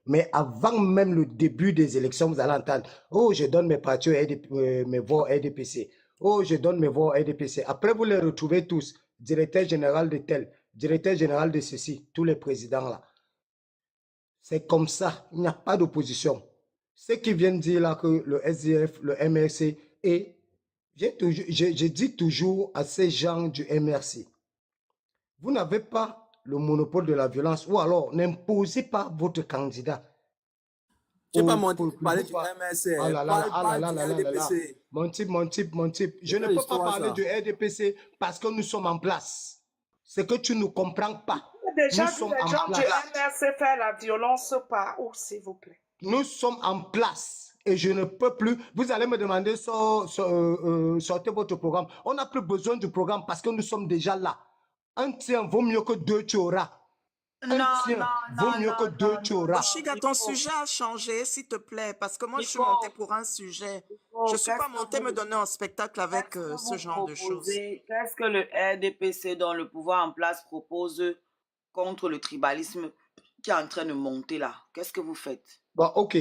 Mais avant même le début des élections, vous allez entendre, oh, je donne mes partis mes voix au RDPC. Oh, je donne mes voix au RDPC. Après, vous les retrouvez tous, directeur général de tel, directeur général de ceci, tous les présidents là. C'est comme ça, il n'y a pas d'opposition. Ceux qui viennent dire là que le SDF, le MRC, et je dis toujours à ces gens du MRC, vous n'avez pas le monopole de la violence, ou alors n'imposez pas votre candidat. Je n'ai pas monté pour parler du MRC. Ah là là, ah là là là là là. Mon type. Je ne peux pas parler du RDPC parce que nous sommes en place. C'est que tu ne comprends pas. Déjà, nous sommes les gens du MRC faire la violence par où, s'il vous plaît? Nous sommes en place et je ne peux plus. Vous allez me demander sortez votre programme. On n'a plus besoin du programme parce que nous sommes déjà là. Un tien vaut mieux que deux tu auras. Vaut mieux que deux tu auras. Chiga, ton sujet a changé, s'il te plaît, parce que moi, je suis montée pour un sujet. Je ne suis pas montée me donner un spectacle avec ce genre de choses. Qu'est-ce que le RDPC, dont le pouvoir en place, propose contre le tribalisme qui est en train de monter là? Qu'est-ce que vous faites? Bon, ok.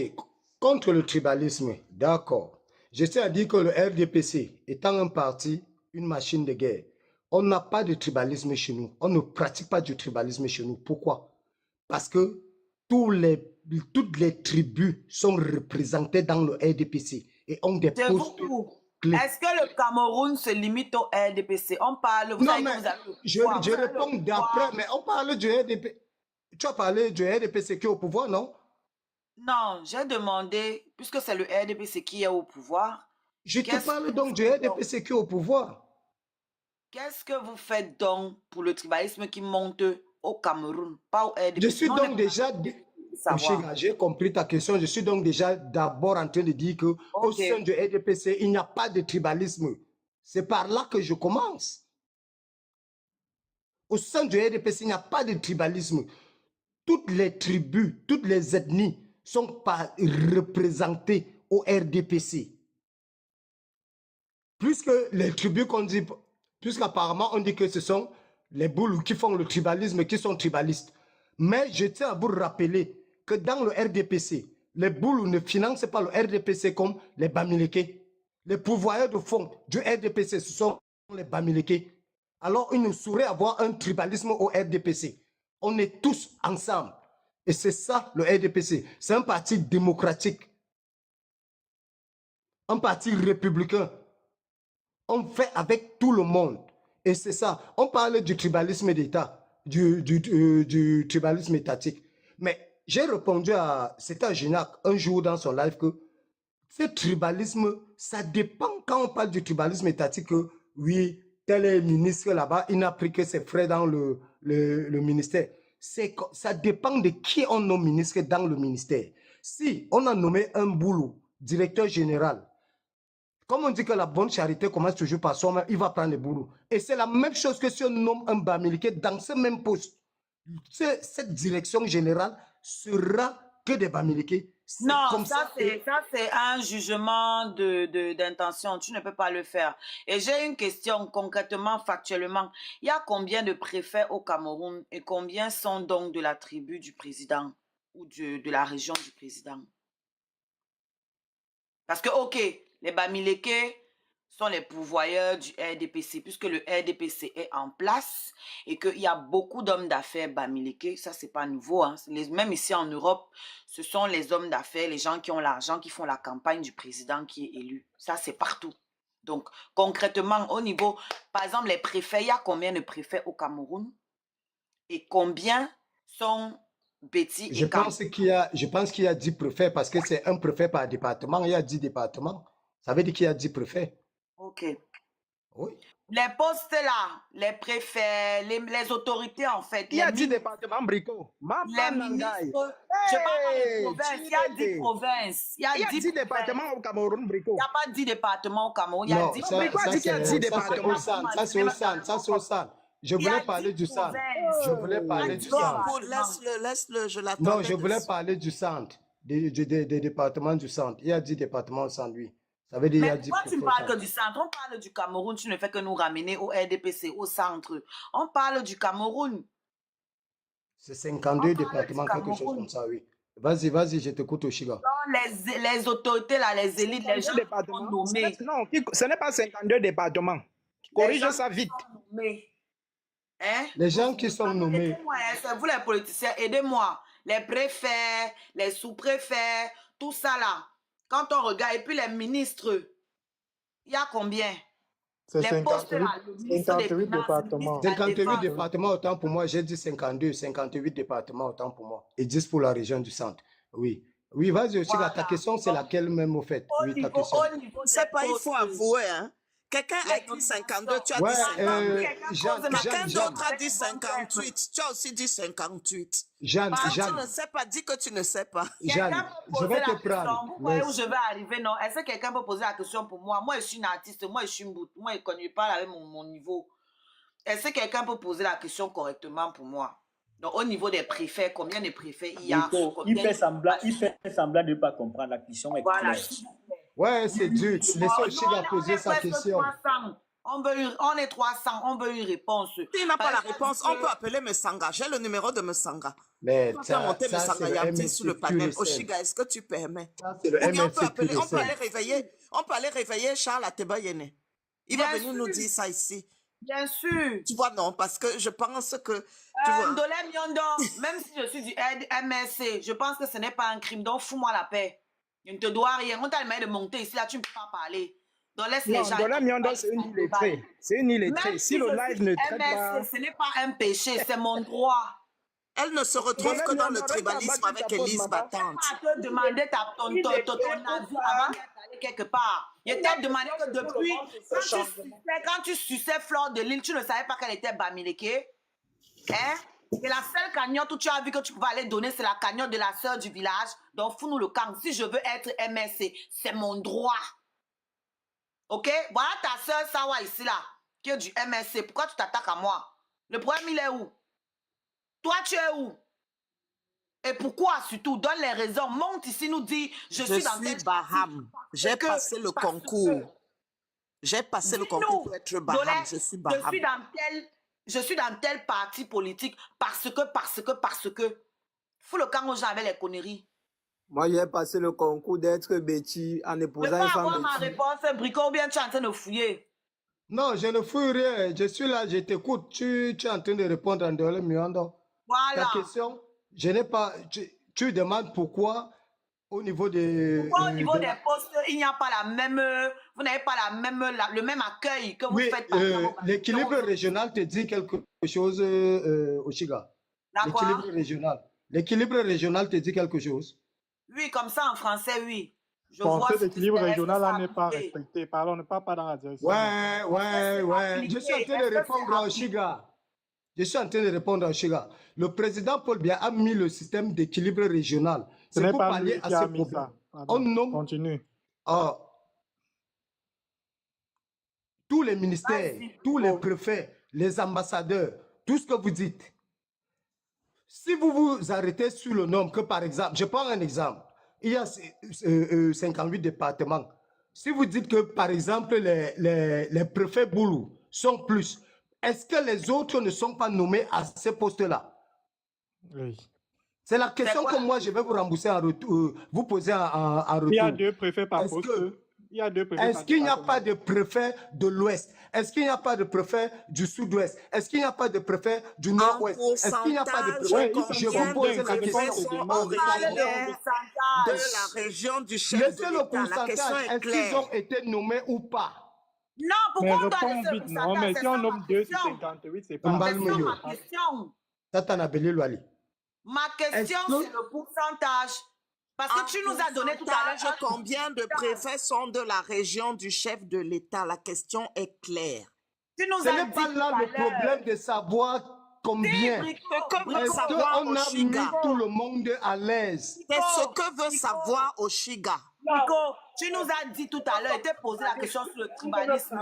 Contre le tribalisme, d'accord. Je tiens à dire que le RDPC, étant un parti, une machine de guerre, on n'a pas de tribalisme chez nous. On ne pratique pas du tribalisme chez nous. Pourquoi? Parce que toutes les tribus sont représentées dans le RDPC et ont des postes clés. Est-ce que le Cameroun se limite au RDPC? On parle... Vous savez que vous avez je réponds d'après, mais on parle du RDPC. Tu as parlé du RDPC qui est au pouvoir, non? Non, j'ai demandé, puisque c'est le RDPC qui est au pouvoir... Je te parle donc du RDPC qui est au pouvoir. Qu'est-ce que vous faites donc pour le tribalisme qui monte au Cameroun, pas au RDPC? Je suis donc déjà... J'ai compris ta question. Je suis donc déjà d'abord en train de dire que au sein du RDPC, il n'y a pas de tribalisme. C'est par là que je commence. Au sein du RDPC, il n'y a pas de tribalisme. Toutes les tribus, toutes les ethnies sont pas représentées au RDPC. Puisque les tribus qu'on dit... Puisqu'apparemment, on dit que ce sont les boules qui font le tribalisme, qui sont tribalistes. Mais je tiens à vous rappeler que dans le RDPC, les boules ne financent pas le RDPC comme les Bamileke. Les pourvoyeurs de fonds du RDPC, ce sont les Bamileke. Alors, il ne saurait avoir un tribalisme au RDPC. On est tous ensemble. Et c'est ça, le RDPC. C'est un parti démocratique. Un parti républicain. On fait avec tout le monde. Et c'est ça. On parle du tribalisme d'État, du tribalisme étatique. Mais j'ai répondu à... C'était à Ginac un jour dans son live que ce tribalisme, ça dépend quand on parle du tribalisme étatique que oui, tel est ministre là-bas, il n'a pris que ses frais dans le ministère. Ça dépend de qui on nomme ministre dans le ministère. Si on a nommé un boulot, directeur général, comme on dit que la bonne charité commence toujours par soi-même, il va prendre le boulot. Et c'est la même chose que si on nomme un Bamileke dans ce même poste. Cette direction générale sera que des Bamileke. Non, ça c'est un jugement d'intention. Tu ne peux pas le faire. Et j'ai une question concrètement, factuellement. Il y a combien de préfets au Cameroun et combien sont donc de la tribu du président ou de la région du président? Parce que, ok, les Bamileke sont les pourvoyeurs du RDPC, puisque le RDPC est en place et qu'il y a beaucoup d'hommes d'affaires Bamileke. Ça, c'est pas nouveau. Hein. Même ici en Europe, ce sont les hommes d'affaires, les gens qui ont l'argent, qui font la campagne du président qui est élu. Ça, c'est partout. Donc, concrètement, au niveau, par exemple, les préfets, il y a combien de préfets au Cameroun? Et combien sont... Je pense qu'il y a 10 préfets parce que c'est un préfet par département. Il y a 10 départements. Ça veut dire qu'il y a 10 préfets. Ok. Oui. Les postes là, les préfets, les autorités en fait. Il y a 10 départements, Brico. Les ministres. Je parle pas des provinces. Il y a 10 provinces. Il y a 10 départements au Cameroun, Brico. Il n'y a pas 10 départements au Cameroun. Il y a 10 Brico a dit qu'il y a 10 départements. Ça, c'est au centre. Ça, c'est au centre. Je voulais parler du centre. Je voulais parler du centre. Laisse-le, je l'attends. Non, je voulais parler du centre, des départements du centre. Il y a 10 départements au centre, oui. Ça veut dire qu'il y a 10 pourquoi tu ne parles que du centre? On parle du Cameroun, tu ne fais que nous ramener au RDPC, au centre. On parle du Cameroun. C'est 52 départements, quelque chose comme ça, oui. Vas-y, vas-y, je t'écoute, Oshiga. Non, les autorités, là, les élites, les gens qui sont nommés. Non, ce n'est pas 52 départements. Corrige ça vite. Hein? Les gens qui sont nommés. Aidez-moi, hein, c'est vous les politiciens, aidez-moi. Les préfets, les sous-préfets, tout ça là. Quand on regarde, et puis les ministres, il y a combien? C'est Les postes 58, là, le ministre des 58 Finances, le départements. ministre de la 58 Défense. départements, autant pour moi, j'ai dit 52, 58 départements, autant pour moi. Et 10 pour la région du centre. Oui. Oui, vas-y, Oshiga, Voilà. ta question, c'est laquelle même au fait? Oui, ta question. Au niveau Je sais des pas, il postes, faut avouer, hein. Quelqu'un a écrit 52, tu as Ouais, dit 52. Quelqu'un Jeanne, d'autre a dit 58, tu as aussi dit 58. Jeanne, Si tu Jeanne, ne sais pas, dis que tu ne sais pas. Jeanne, quelqu'un peut je poser vais la te question. prendre. Vous voyez où Laisse. je vais arriver, non? Est-ce que quelqu'un peut poser la question pour moi? Moi, je suis une artiste. Moi, je suis une boute. Moi, je ne connais pas avec mon niveau. Est-ce que quelqu'un peut poser la question correctement pour moi? Donc, au niveau des préfets, combien de préfets il y a? Rico, il Combien fait semblant de ne pas comprendre. La question est Voilà. claire. Ouais, c'est dur. Laissez Oshiga poser sa presque question. 300. On est 300. On veut une réponse. S'il n'a pas la Par exemple, réponse, on peut appeler Messanga. J'ai le numéro de Messanga. Mais On peut faire monter ça, c'est Messanga le Yamti sur le MLC panel. pur et Oshiga, est-ce que tu permets? Ça, c'est le Ou bien on MLC pur et peut aller simple. réveiller, Charles Ateba Yene. Il va Bien venir nous sûr. dire ça ici. Bien sûr. Tu vois, non, parce que je pense que, tu vois, Ndolé Miondo, même si je suis du MSC, je pense que ce n'est pas un crime. Donc, fous-moi la paix. Je ne te dois rien. On t'a demandé de monter ici, là, tu ne peux pas parler. Donc, laisse les Non, gens. Dola Miondo, c'est une illettrée. C'est une illettrée. Même Si le je live suis ne du traite pas... MSC, ce n'est pas un péché, c'est mon droit. elle ne se retrouve Dola que dans le Miondo, tribalisme reste en bas, avec tu t'apposes, Élise maman. Battante. Je t'ai demandé ton avis avant d'aller quelque part. Je t'ai demandé que depuis, quand tu suçais Fleur de Lille, tu ne savais pas qu'elle était Bamileke. Hein? Et la seule cagnotte où tu as vu que tu pouvais aller donner, c'est la cagnotte de la sœur du village. Donc, fous-nous le camp. Si je veux être MSC, c'est mon droit. Ok? Voilà ta sœur Sawa ici, là, qui est du MSC. Pourquoi tu t'attaques à moi? Le problème, il est où? Toi, tu es où? Et pourquoi, surtout? Donne les raisons. Monte ici, nous dit, je suis dans tel Baham. J'ai passé le concours. J'ai passé le concours pour être Baham. Dolé, Je suis Baham. je suis dans tel parti politique parce que. Fous le camp aux gens avec les conneries. Moi, j'ai passé le concours d'être Betty en Je peux épousant une femme avoir ma Betty. réponse, Brico, ou bien tu es en train de fouiller. Non, je ne fouille rien. Je suis là, je t'écoute. Tu es en train de répondre en Ndolé Miondo. Voilà. Ta question, je n'ai pas. Tu demandes pourquoi au niveau des. Pourquoi au niveau de des la- postes, il n'y a pas la même. Vous n'avez pas le même accueil que vous Oui, faites par exemple au l'équilibre Bamileke. régional te dit quelque chose, Oshiga. D'accord? L'équilibre régional. L'équilibre régional te dit quelque chose. Oui, comme ça en français, oui. Je vois Pensez ce que l'équilibre c'est. Est-ce que régional ça là a n'est pas appliqué? respecté. Pardon, ne pas dans la direction. Ouais. Je suis en train de répondre à Oshiga. Je suis en train de répondre à Oshiga. Le président Paul Biya a mis le système d'équilibre régional. Ce C'est n'est pour pas pallier lui à qui a ces mis problèmes. ça. Pardon. On nomme Continue. tous les ministères, Vas-y, tous les Brico. préfets, les ambassadeurs, tout ce que vous dites. Si vous vous arrêtez sur le nombre que, par exemple, je prends un exemple, il y a 58 départements. Si vous dites que, par exemple, les préfets Boulou sont plus, est-ce que les autres ne sont pas nommés à ces postes-là? Oui. C'est la question quoi que moi, je vais vous rembourser en retour, vous poser en retour. Il y a 2 préfets par Est-ce poste. que- Il y a 2 préfets Est-ce par qu'il n'y a département. pas de préfet de l'Ouest? Est-ce qu'il n'y a pas de préfet du Sud-Ouest? Est-ce qu'il n'y a pas de préfet du Nord-Ouest? Est-ce qu'il n'y a pas de pourcentage, préfet? Ouais, ils Je sont vous pose combien? la Ça dépend question. des sont demandes. On parle originaires de de pourcentage. la région du chef Laissez de le l'État. La pourcentage. question est Est-ce qu'ils claire. ont été nommés ou pas? Non, Mais pourquoi on doit réponds laisser le vite, non? Mais pourcentage? si C'est on ça ma nomme 2 sur question. 58, c'est pas... Mbal C'est ça Moyo. ma question. Tata Nabeli Louali. Ma question, Est-ce que- c'est le pourcentage. Parce que tu nous as donné tout à l'heure. Combien de préfets sont de la région du chef de l'État? La question est claire. Tu nous Ce as n'est dit pas tout là à le l'heure. problème de savoir combien. Brico, Que veut Est-ce savoir qu'on a mis Oshiga? tout le monde à l'aise? C'est ce que veut savoir Oshiga. Brico, tu nous as dit tout à l'heure, et t'es posé la question sur le tribalisme.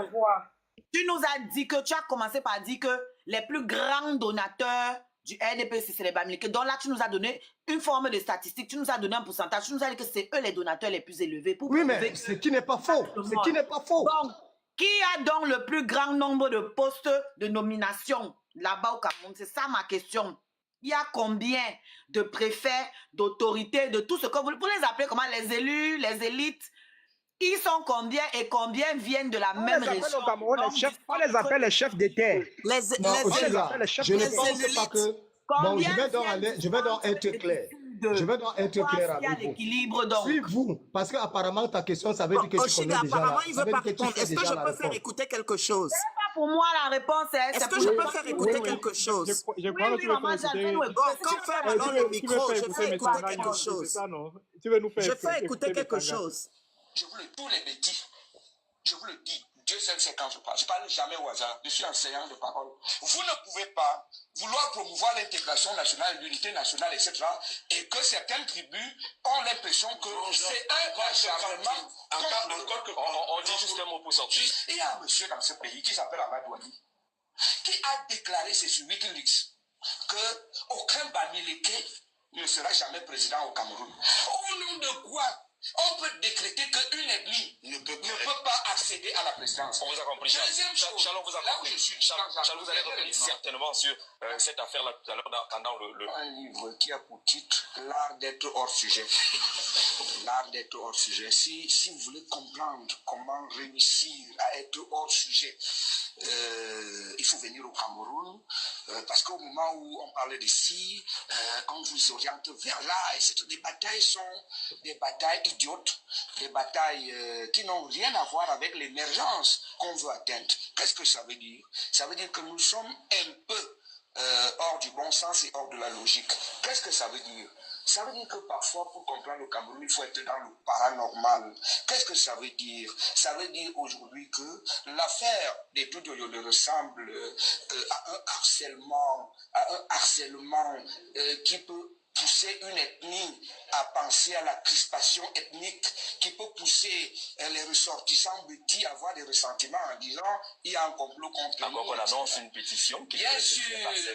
Tu nous as dit que tu as commencé par dire que les plus grands donateurs du RDPC, c'est les Bamileke. Donc là, tu nous as donné une forme de statistique, tu nous as donné un pourcentage, tu nous as dit que c'est eux les donateurs les plus élevés. Pour Oui, prouver mais que- ce qui n'est pas faux. Ce qui n'est pas faux. Bon, qui a donc le plus grand nombre de postes de nomination là-bas au Cameroun? C'est ça ma question. Il y a combien de préfets, d'autorités, de tout ce que vous les appelez comment, les élus, les élites, ils sont combien et combien viennent de la On même les appelle région? au Cameroun les chefs, on les appelle les chefs des terres. Non, Oshiga, les chefs je ne des pense élites. pas que... Bon, Combien je vais donc être clair. Je vais donc être clair Il y a avec vous. l'équilibre donc. Si vous, parce qu'apparemment ta question, ça veut dire que tu Oshiga, connais déjà apparemment, la, il ça veut veut pas dire que tu répondre. sais Est-ce que déjà je la peux faire réponse. écouter quelque chose? C'est pas pour moi la réponse. Est-ce que je peux faire écouter quelque Je, chose? je crois que Oui, tu veux maman, faire j'ai écouter... nous Bon, quand ferme alors tu le veux micro, faire je écouter fais écouter Metsanga, quelque non, c'est chose. ça, non? Tu veux nous faire Je fais écouter quelque Metsanga. chose. Je vous le dis, tous les bêtises. Je vous le dis, Dieu seul sait quand je parle. Je ne parle jamais au hasard. Je suis enseignant de parole. Vous ne pouvez pas vouloir promouvoir l'intégration nationale, l'unité nationale, etc. et que certaines tribus ont l'impression que c'est un acharnement. On dit juste un mot pour sortir. Il y a un monsieur dans ce pays qui s'appelle Amadouani qui a déclaré, c'est sur Wikileaks, qu'aucun Bamileke ne sera jamais président au Cameroun. Au nom de quoi on peut décréter qu'une ethnie ne peut pas accéder à la présidence? On vous a compris. Deuxième chose, Charles, vous a compris. Charles, vous allez revenir certainement sur cette affaire-là tout à l'heure pendant un livre qui a pour titre L'art d'être hors sujet. L'art d'être hors sujet. Si vous voulez comprendre comment réussir à être hors sujet, il faut venir au Cameroun, parce qu'au moment où on parlait d'ici, on vous oriente vers là, et des batailles sont des batailles idiotes, des batailles qui n'ont rien à voir avec l'émergence qu'on veut atteindre. Qu'est-ce que ça veut dire? Ça veut dire que nous sommes un peu hors du bon sens et hors de la logique. Qu'est-ce que ça veut dire? Ça veut dire que parfois, pour comprendre le Cameroun, il faut être dans le paranormal. Qu'est-ce que ça veut dire? Ça veut dire aujourd'hui que l'affaire des Toudoyole ressemble à un harcèlement qui peut pousser une ethnie à penser à la crispation ethnique, qui peut pousser les ressortissants petits à avoir des ressentiments en disant il y a un complot contre nous. Encore qu'on annonce une pétition. Bien sûr,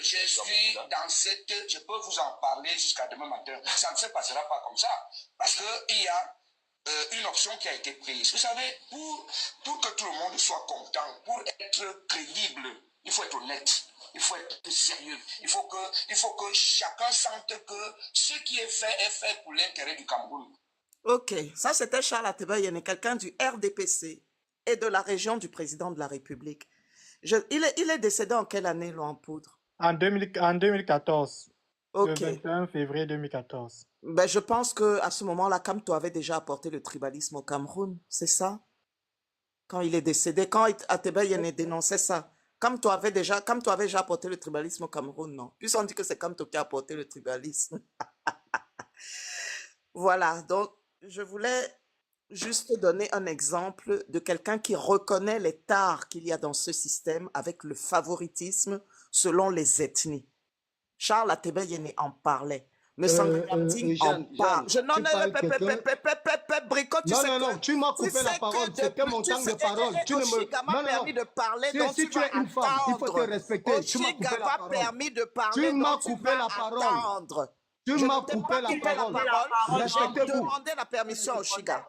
je suis dans cette... Je peux vous en parler jusqu'à demain matin. Ça ne se passera pas comme ça. Parce qu'il y a une option qui a été prise. Vous savez, pour que tout le monde soit content, pour être crédible, il faut être honnête. Il faut être sérieux. Il faut que chacun sente que ce qui est fait pour l'intérêt du Cameroun. Ok, ça c'était Charles Ateba-Yene, quelqu'un du RDPC et de la région du président de la République. Il est décédé en quelle année, l'eau en poudre? En 2014. Ok. Le 21 février 2014. Ben, je pense qu'à ce moment-là, Kamto avait déjà apporté le tribalisme au Cameroun, c'est ça? Quand il est décédé, quand Ateba-Yene dénonçait ça. Kamto avait déjà apporté le tribalisme au Cameroun, non? Puisqu'on dit que c'est Kamto qui a apporté le tribalisme. Voilà, donc je voulais juste donner un exemple de quelqu'un qui reconnaît les tares qu'il y a dans ce système avec le favoritisme selon les ethnies. Charles Ateba-Yene en parlait. Me semble-t-il en parle. Brico, tu sais non, tu m'as coupé la parole. C'était mon temps de parole. Tu ne me... m'a permis de parler, donc si tu es une femme, il faut te respecter. Tu m'as coupé la parole. permis de parler, Tu m'as donc coupé la parole. attendre. Tu Je m'as ne t'ai coupé pas la coupé parole. J'ai Respectez-vous. demandé la permission au Chiga.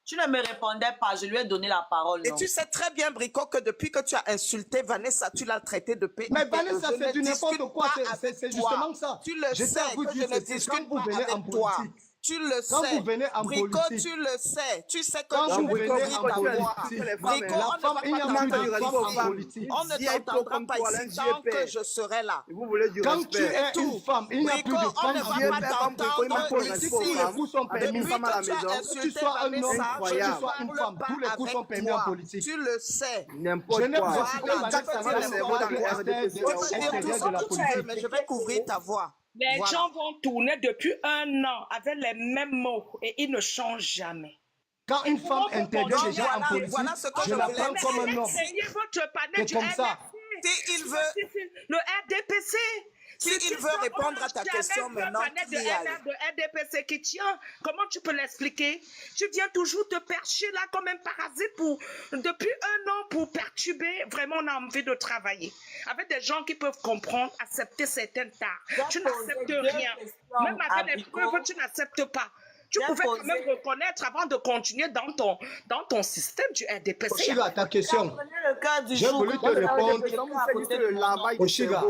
Tu ne me répondais pas, je lui ai donné la parole. Et non. tu sais très bien, Brico, que depuis que tu as insulté Vanessa, tu l'as traité de paix. Mais Vanessa, c'est du n'importe quoi. C'est justement ça. Tu le Je sais tiens à vous que dire je ne ceci. discute Quand vous pas venez en avec toi. politique, Tu le quand sais. vous venez en Brico, politique, tu le sais. Tu sais que quand je vous vais venez couvrir en ta voix. politique, Brico, la on ne femme, va il n'y a pas plus de t'entendre femme en ici. politique. On ne t'entendra pas ici tant que je serai là. Vous voulez du Quand tu respect. es une femme, il n'y a plus de Brico, on femme ne en va Dieu pas fait politique. femme, il t'entendre faut ici. Tous les coups sont Avec permis. une Depuis femme à la que tu as maison. Que tu insulté sois un homme, Vanessa, que tu je ne sois une parle femme, pas tous les coups sont avec permis en toi. politique. Tu le sais. Je N'importe n'ai quoi. pas cité Voilà, Vanessa tu peux Vanessa dire pour dans que le Esther RDPC. de Tu peux dire tout extérieur ce de la que tu veux, politique. mais je vais couvrir ta voix. Les Voilà. gens vont tourner depuis 1 an avec les mêmes mots et ils ne changent jamais. Quand une femme intervient déjà en Voilà, politique, voilà ce que je je la voulais prends dire. comme un homme. Essayez votre panel C'est du comme ça. S'il veut, Le RDPC. s'il veut répondre à ta question maintenant, qu'il y aille. de RDPC qui tient, comment tu peux l'expliquer? Tu viens toujours te percher là comme un parasite depuis 1 an pour perturber. Vraiment, on a envie de travailler. Avec des gens qui peuvent comprendre, accepter certaines tares. Tu n'acceptes rien. Même avec les preuves, tu n'acceptes pas. Tu pouvais quand même reconnaître avant de continuer dans ton système du RDPC. Oshiga, ta question. Prenez le cas du J'ai jour voulu que te tu as répondre. quelqu'un à côté de moi. Oshiga,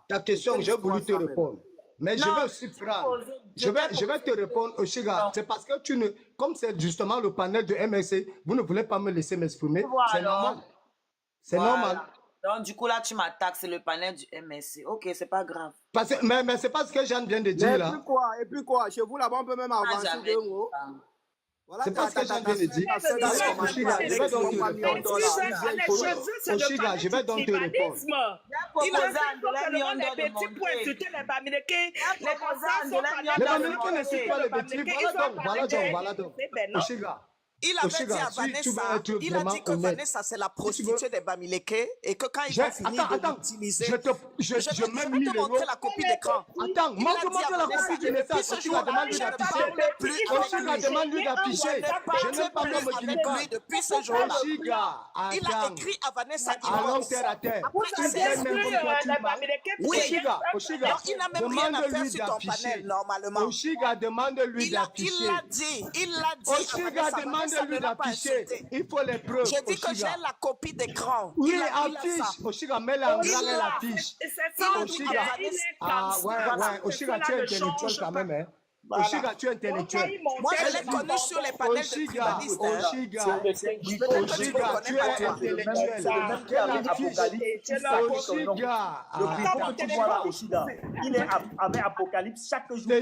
ta question, j'ai voulu te répondre. Mais je Non, vais aussi prendre. poser- Je vais te répondre, Oshiga. Non. C'est parce que tu ne. Comme c'est justement le panel de MSC, vous ne voulez pas me laisser m'exprimer. Voilà. C'est normal. C'est Voilà. normal. Donc, du coup, là, tu m'attaques, c'est le panel du MSC. Ok, c'est pas grave. Mais c'est pas ce que Jeanne vient de dire Mais là. et puis quoi, chez vous là-bas, on peut même Ah, avancer jamais. 2 mots. Voilà, C'est pas ce que Jeanne vient de dire. Oshiga, je vais donc te répondre. Oshiga, je vais donc te répondre. Il a proposé à Andolé Miondo de les petits points, monter. c'était les Bamileke. Il a proposé à Andolé Les Miondo de Bamileke ne monter. suivent pas les petits. Voilà donc. Oshiga. Il avait dit Oshiga, à si tu veux Vanessa, être il a vraiment dit que honnête, Vanessa c'est la tu veux- prostituée des Bamileke et que quand ils vont finir de l'utiliser, je mets vais 1000 te montrer euros. la copie d'écran. Attends, Il a montre dit à la Vanessa, copie du depuis message. ce Oshiga jour-là, demande lui je ne d'afficher. parle plus avec Oshiga lui. demande lui d'afficher. Je ne parle Je n'aime pas plus qu'on me avec guillotin. lui depuis ce jour-là. Oshiga, Il a attends. écrit à Vanessa Allons divorce. terre à terre. Après, Tu il sais s'est même comme toi tu parles. Oui. Oshiga, Alors, il n'a même rien à faire demande-lui sur ton d'afficher. panel, normalement. Oshiga, demande-lui Il l'a d'afficher. dit. Il l'a dit. Oshiga, à Vanessa, Vanessa demande-lui ne l'a pas d'afficher. insulté. Il faut les preuves. J'ai dit que j'ai Oshiga. la copie d'écran. Oui, Il a ça. affiche. Oshiga, mets-la en grand et l'affiche. Oshiga. Ah ouais, Oshiga, tu es intellectuel quand même, hein. Oshiga, tu es intellectuel. Moi, je l'ai connu sur les panels de Oshiga, tribalistes. hein. Oshiga, Oshiga, tu es intellectuel. Quelle affiche? Oshiga. Le prix que tu vois là, Oshiga, il est avec Apocalypse chaque jour.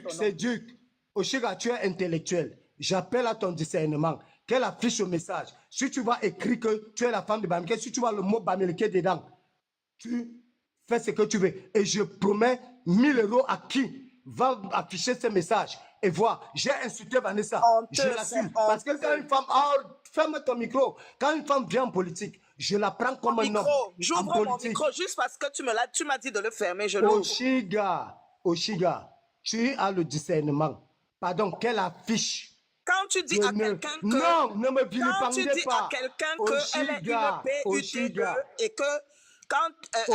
C'est Duc. Oshiga, tu es intellectuel. J'appelle à ton discernement. Quelle affiche au message? Si tu vas écrire que tu es la femme de Bamileke, si tu vois le mot Bamileke dedans, tu fais ce que tu veux. Et je promets 1000 euros à qui va afficher ce message. Et voir, j'ai insulté Vanessa. Je l'assume. Parce que quand une femme... ferme ton micro. Quand une femme vient en politique, je la prends comme un homme. J'ouvre mon micro juste parce que tu m'as dit de le fermer. Je l'ouvre. Oshiga, tu as le discernement. Pardon, quelle affiche? Quand tu dis à quelqu'un que... Non, ne me Quand tu vilipendez dis pas. à quelqu'un qu'elle est une PUT2 et que quand...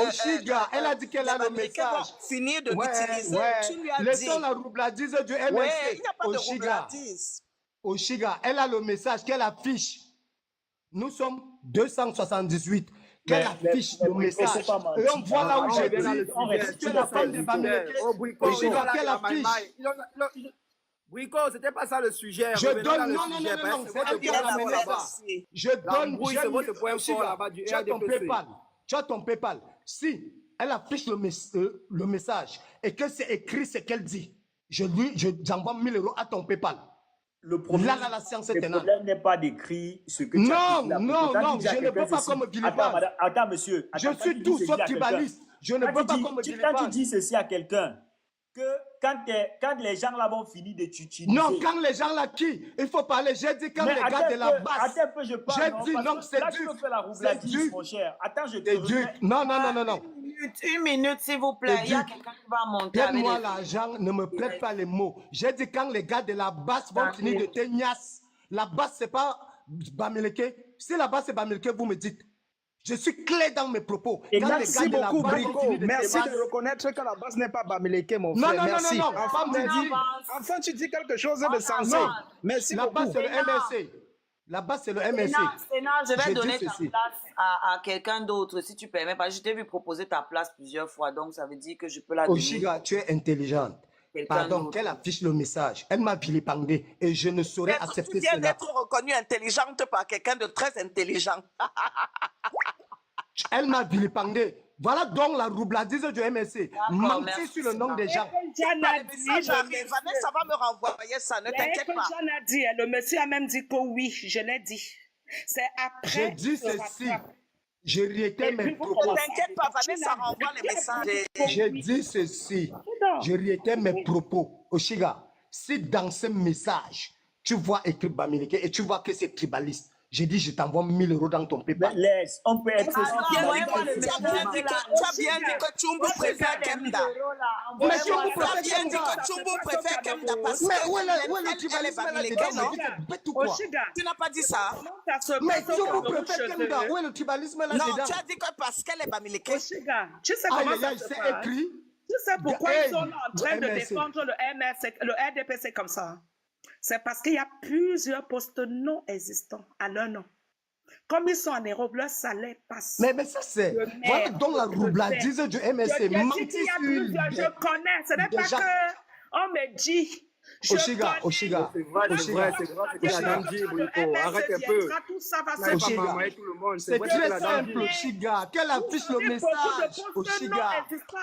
Oshiga, elle a dit qu'elle a le message. Finir de l'utiliser, tu lui as dit... Laissons la roubladise du MSC. Ouais, il n'y a pas de roubladise. Oshiga, elle a le message qu'elle affiche. Nous sommes 278. Qu'elle affiche le message. Et on voit là où j'ai dit, tu es la femme de Bamileke. Oshiga, qu'elle affiche. Brico, c'était pas ça le sujet. Je donne, non, c'est elle qui a ramené là-bas. Je donne, tu as ton PayPal. Si elle affiche le message et que c'est écrit ce qu'elle dit, j'envoie 1000 euros à ton PayPal. Le problème, la science est le problème n'est pas d'écrire ce que tu as dit là. Non, je ne peux pas comme vilipende. Attends, monsieur. Je suis tout sauf tribaliste. Je ne peux pas comme vilipende. Quand tu dis ceci à quelqu'un, que quand les gens là vont finir de t'utiliser... Non, quand les gens là qui? Il faut parler. J'ai dit quand les gars de la base. Attends un peu, je parle. J'ai dit non, c'est là, tu Duc. me fais la roubladise, mon cher. Attends, je te Duc. Non. Une minute, s'il vous plaît. Il y a quelqu'un qui va monter avec Donne-moi l'argent, ne me prête pas les mots. J'ai dit quand les gars de la base vont finir de teignasse. La base, c'est pas Bamileke. Si la base, c'est Bamileke, vous me dites. Je suis clair dans mes propos. Merci beaucoup, Brico. Merci de reconnaître que la base n'est pas Bamileke, mon frère. Merci. Enfin, tu dis quelque chose de sensé. Merci beaucoup. La base, c'est le MSC. La base, c'est le MSC. Sénat, je vais donner ta place à quelqu'un d'autre, si tu permets. Parce que je t'ai vu proposer ta place plusieurs fois, donc ça veut dire que je peux la donner. Oshiga, tu es intelligente. Pardon, qu'elle affiche le message. Elle m'a vilipendé et je ne saurais accepter cela. Tu viens d'être reconnue intelligente par quelqu'un de très intelligent. Elle m'a vilipendé. Voilà donc la roubladise du MSC. Mentir sur le nom des gens. Vanessa va me renvoyer ça, ne t'inquiète pas. Le monsieur a même dit que oui, je l'ai dit. C'est après. J'ai dit ceci. Je réitère mes propos. Ne t'inquiète pas, Vanessa renvoie les messages. J'ai dit ceci. Je réitère mes propos. Oshiga, si dans ce message, tu vois écrit Bamileke et tu vois que c'est tribaliste, j'ai dit, je t'envoie 1000 euros dans ton PayPal. Laisse, on peut être... Tu as bien dit que Chumbo préfère Kemda. Tu as bien dit que Chumbo préfère Kemda parce qu'elle est Bamileke, non? Tu n'as pas dit ça? Mais Chumbo préfère Kemda. Où est le tribalisme là dedans? Non, tu as dit que parce qu'elle est Bamileke. Tu sais comment ça se passe? écrit. Tu sais pourquoi ils sont en train de défendre le RDPC comme ça? C'est parce qu'il y a plusieurs postes non existants à leur nom. Comme ils sont en Europe, leur salaire passe. Mais ça, c'est... Voilà donc la roubladise du MSC. Je dis qu'il y a plusieurs, je connais. Ce n'est pas que on me dit. Oshiga. C'est vrai ce que la dame dit, Bouyko. Arrête un peu. Tout ça va N'allez se pas marmailler tout le monde. C'est vrai ce que très la dame simple, dit. Oshiga. Qu'elle affiche le message, Oshiga.